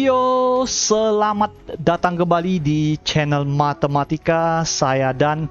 Yo, selamat datang kembali di channel Matematika saya Dan.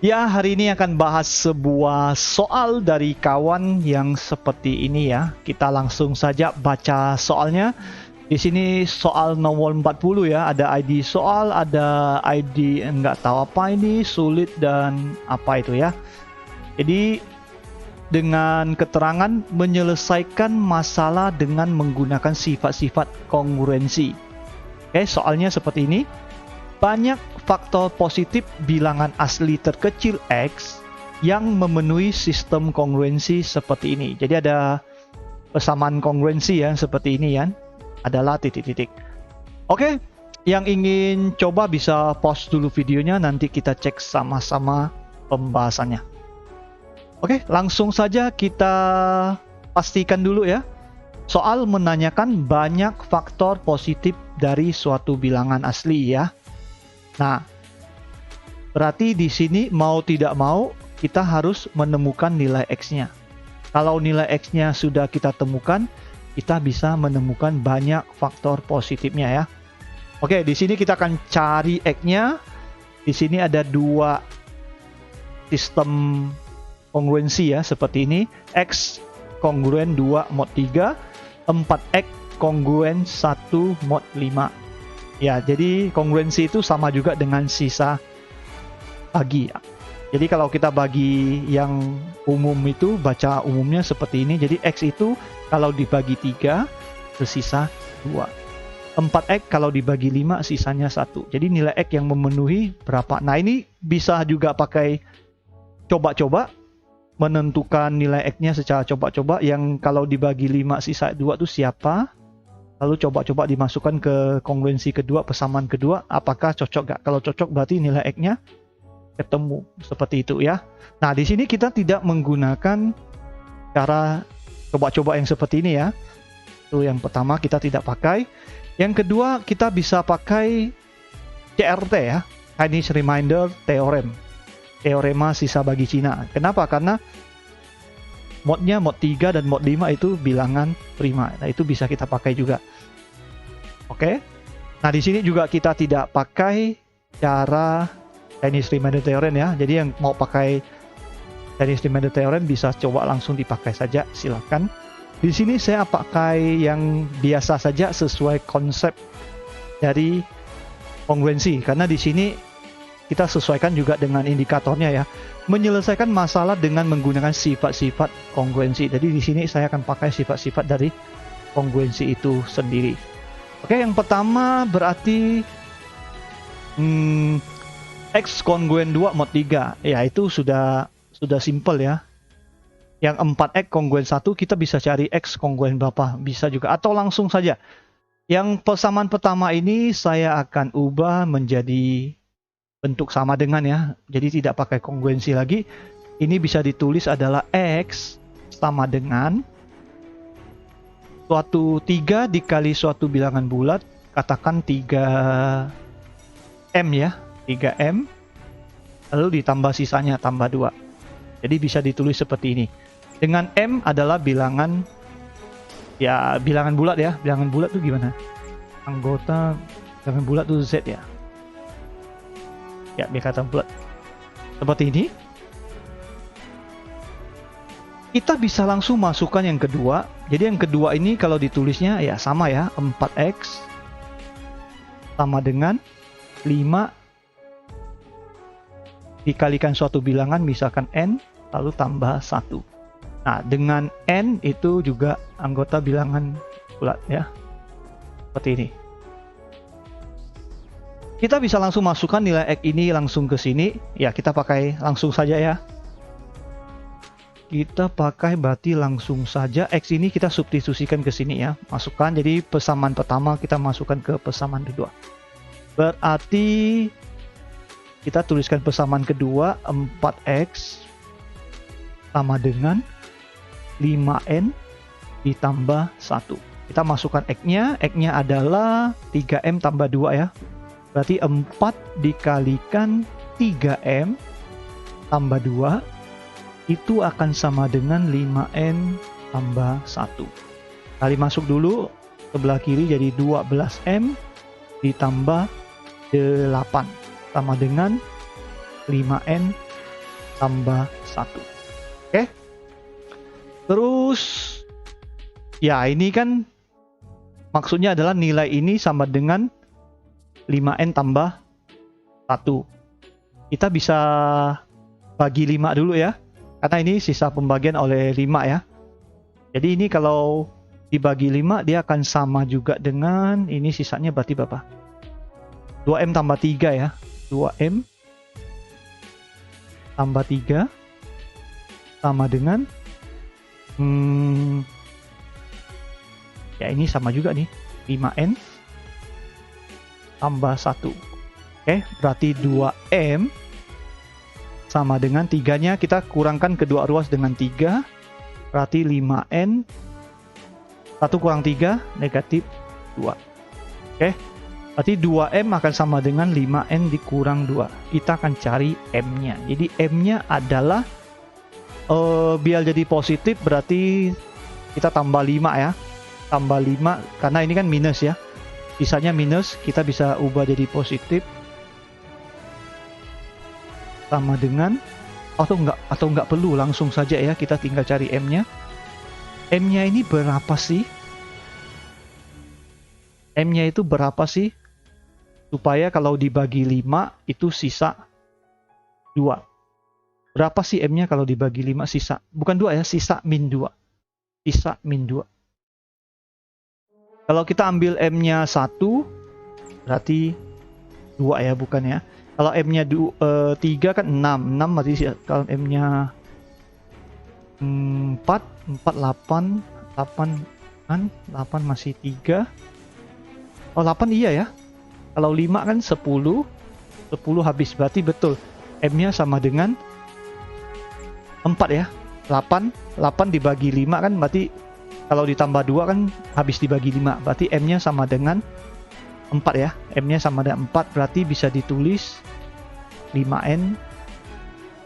Ya, hari ini akan bahas sebuah soal dari kawan yang seperti ini ya. Kita langsung saja baca soalnya. Di sini soal nomor 40 ya, ada ID soal, ada ID enggak tahu apa ini, sulit dan apa itu ya. Jadi dengan keterangan menyelesaikan masalah dengan menggunakan sifat-sifat kongruensi. Oke, soalnya seperti ini. Banyak faktor positif bilangan asli terkecil X yang memenuhi sistem kongruensi seperti ini. Jadi ada persamaan kongruensi ya, seperti ini ya. Adalah titik-titik. Oke, yang ingin coba bisa pause dulu videonya, nanti kita cek sama-sama pembahasannya. Oke, langsung saja kita pastikan dulu ya. Soal menanyakan banyak faktor positif dari suatu bilangan asli ya. Nah, berarti di sini mau tidak mau kita harus menemukan nilai X-nya. Kalau nilai X-nya sudah kita temukan, kita bisa menemukan banyak faktor positifnya ya. Oke, di sini kita akan cari X-nya. Di sini ada dua sistem kongruensi ya, seperti ini. X kongruen 2 mod 3, 4X kongruen 1 mod 5 ya. Jadi kongruensi itu sama juga dengan sisa bagi ya. Jadi kalau kita bagi yang umum itu, baca umumnya seperti ini. Jadi X itu kalau dibagi 3 tersisa 2, 4X kalau dibagi 5 sisanya 1. Jadi nilai X yang memenuhi berapa. Nah, ini bisa juga pakai coba-coba, menentukan nilai X-nya secara coba-coba. Yang kalau dibagi 5 sisa 2 itu siapa, lalu coba-coba dimasukkan ke kongruensi kedua, persamaan kedua, apakah cocok gak. Kalau cocok berarti nilai X-nya ketemu, seperti itu ya. Nah, di sini kita tidak menggunakan cara coba-coba yang seperti ini ya. Itu yang pertama, kita tidak pakai. Yang kedua, kita bisa pakai CRT ya, Chinese Remainder Theorem, teorema sisa bagi Cina. Kenapa? Karena modnya mod 3 dan mod 5 itu bilangan prima. Nah, itu bisa kita pakai juga. Oke. Nah, di sini juga kita tidak pakai cara Chinese Remainder Theorem ya. Jadi yang mau pakai Chinese Remainder Theorem bisa coba langsung dipakai saja, silakan. Di sini saya pakai yang biasa saja sesuai konsep dari kongruensi, karena di sini kita sesuaikan juga dengan indikatornya ya. Menyelesaikan masalah dengan menggunakan sifat-sifat kongruensi. Jadi di sini saya akan pakai sifat-sifat dari kongruensi itu sendiri. Oke, yang pertama berarti X kongruen 2 mod 3. Ya, itu sudah simple ya. Yang 4X kongruen 1 kita bisa cari X kongruen berapa, bisa juga, atau langsung saja. Yang persamaan pertama ini saya akan ubah menjadi bentuk sama dengan ya, jadi tidak pakai kongruensi lagi. Ini bisa ditulis adalah X sama dengan suatu 3 dikali suatu bilangan bulat, katakan 3M ya, 3M, lalu ditambah sisanya tambah 2. Jadi bisa ditulis seperti ini. Dengan M adalah bilangan ya, bilangan bulat ya. Bilangan bulat itu gimana? Anggota bilangan bulat itu Z ya. Ya, biar kata bulat seperti ini. Kita bisa langsung masukkan yang kedua. Jadi yang kedua ini kalau ditulisnya ya sama ya, 4X sama dengan 5 dikalikan suatu bilangan, misalkan N, lalu tambah 1. Nah, dengan N itu juga anggota bilangan bulat ya, seperti ini. Kita bisa langsung masukkan nilai X ini langsung ke sini. Ya, kita pakai langsung saja ya. Kita pakai berarti langsung saja X ini kita substitusikan ke sini ya. Masukkan, jadi persamaan pertama kita masukkan ke persamaan kedua. Berarti kita tuliskan persamaan kedua, 4X sama dengan 5N ditambah 1. Kita masukkan X-nya. X-nya adalah 3M tambah 2 ya. Berarti 4 dikalikan 3M tambah 2 itu akan sama dengan 5N tambah 1. Kali masuk dulu, sebelah kiri jadi 12M ditambah 8 sama dengan 5N tambah 1. Oke. Terus ya ini kan maksudnya adalah nilai ini sama dengan 5N tambah 1. Kita bisa bagi 5 dulu ya. Karena ini sisa pembagian oleh 5 ya. Jadi ini kalau dibagi 5 dia akan sama juga dengan ini, sisanya berarti berapa? 2M tambah 3 ya. 2M tambah 3 sama dengan ya ini sama juga nih, 5N tambah 1. Oke, berarti 2M sama dengan 3-nya kita kurangkan kedua ruas dengan 3. Berarti 5N 1 kurang 3 negatif 2. Oke, berarti 2M akan sama dengan 5N dikurang 2. Kita akan cari M-nya. Jadi M-nya adalah biar jadi positif berarti kita tambah 5 ya. Tambah 5 karena ini kan minus ya. Sisanya minus, kita bisa ubah jadi positif. Sama dengan atau enggak perlu, langsung saja ya, kita tinggal cari M-nya. M-nya ini berapa sih? M-nya itu berapa sih? Supaya kalau dibagi 5 itu sisa 2. Berapa sih M-nya kalau dibagi 5 sisa? Bukan 2 ya, sisa min 2. Sisa min 2. Kalau kita ambil M-nya 1, berarti 2 ya, bukan ya. Kalau M-nya 3 kan 6. 6 berarti kalau M-nya 4, 8 kan 8 masih 3. Oh 8 iya ya. Kalau 5 kan 10. 10 habis, berarti betul. M-nya sama dengan 4 ya. 8 dibagi 5 kan berarti kalau ditambah 2 kan habis dibagi 5. Berarti M-nya sama dengan 4 ya. M-nya sama dengan 4, berarti bisa ditulis 5N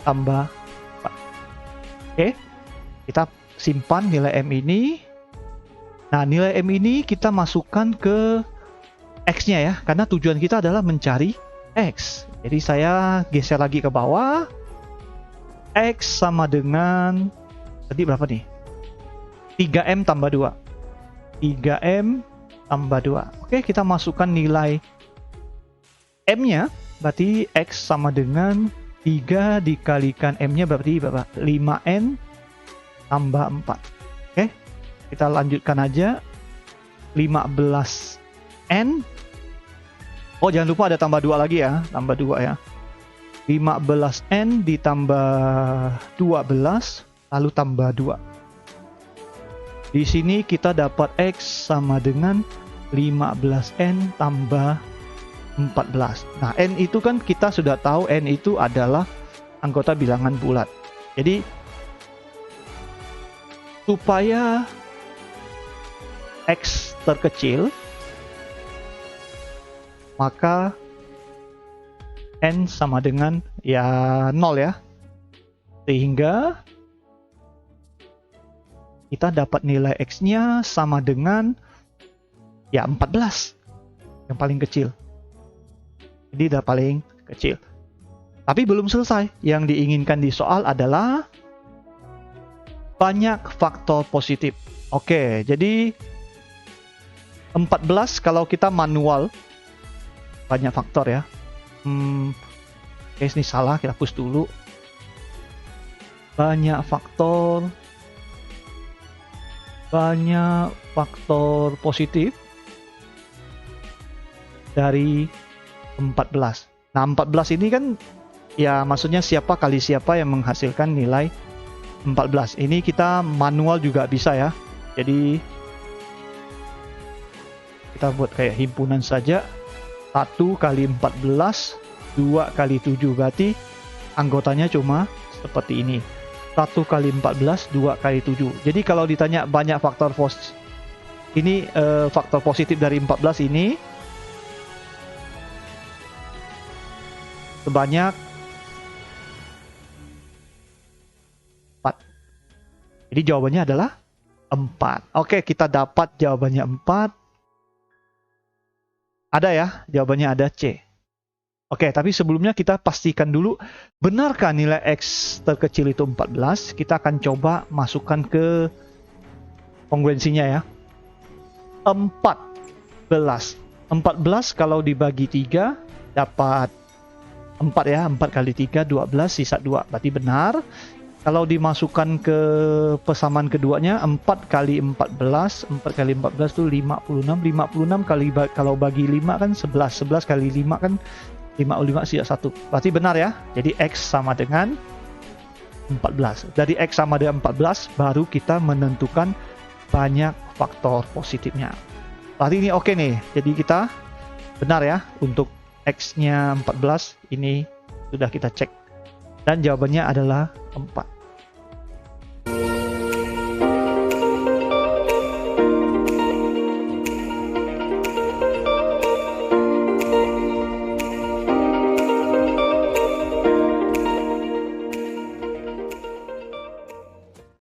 tambah 4. Oke. Kita simpan nilai M ini. Nah, nilai M ini kita masukkan ke X-nya ya. Karena tujuan kita adalah mencari X. Jadi saya geser lagi ke bawah. X sama dengan tadi berapa nih? 3M tambah 2. 3M tambah 2. Oke, kita masukkan nilai M-nya. Berarti X sama dengan 3 dikalikan M-nya berarti berapa? 5N tambah 4. Oke, kita lanjutkan aja. 15N. Oh, jangan lupa ada tambah 2 lagi ya. Tambah 2 ya. 15N ditambah 12, lalu tambah 2. Di sini kita dapat X sama dengan 15N tambah 14. Nah, N itu kan kita sudah tahu N itu adalah anggota bilangan bulat. Jadi, supaya X terkecil, maka N sama dengan ya 0 ya. Sehingga kita dapat nilai X-nya sama dengan ya 14. Yang paling kecil. Jadi udah paling kecil. Tapi belum selesai. Yang diinginkan di soal adalah banyak faktor positif. Oke, jadi 14 kalau kita manual banyak faktor ya. Ini salah, kita hapus dulu. Banyak faktor positif dari 14. Nah, 14 ini kan ya maksudnya siapa kali siapa yang menghasilkan nilai 14. Ini kita manual juga bisa ya. Jadi kita buat kayak himpunan saja. 1 kali 14, 2 kali 7, berarti anggotanya cuma seperti ini. 1 kali 14, 2 kali 7. Jadi kalau ditanya banyak faktor faktor positif dari 14 ini sebanyak 4. Jadi jawabannya adalah 4. Oke, kita dapat jawabannya 4. Ada ya, jawabannya ada C. Oke, tapi sebelumnya kita pastikan dulu, benarkah nilai X terkecil itu 14? Kita akan coba masukkan ke kongruensinya ya. 14. 14 kalau dibagi 3 dapat 4 ya. 4 kali 3, 12, sisa 2. Berarti benar. Kalau dimasukkan ke persamaan keduanya, 4 kali 14. 4 kali 14 itu 56. 56 kali kalau bagi 5 kan 11. 11 kali 5 kan 55 sisa 1. Berarti benar ya. Jadi X sama dengan 14. Dari X sama dengan 14 baru kita menentukan banyak faktor positifnya. Berarti ini oke nih. Jadi kita benar ya untuk X-nya 14 ini sudah kita cek. Dan jawabannya adalah 4.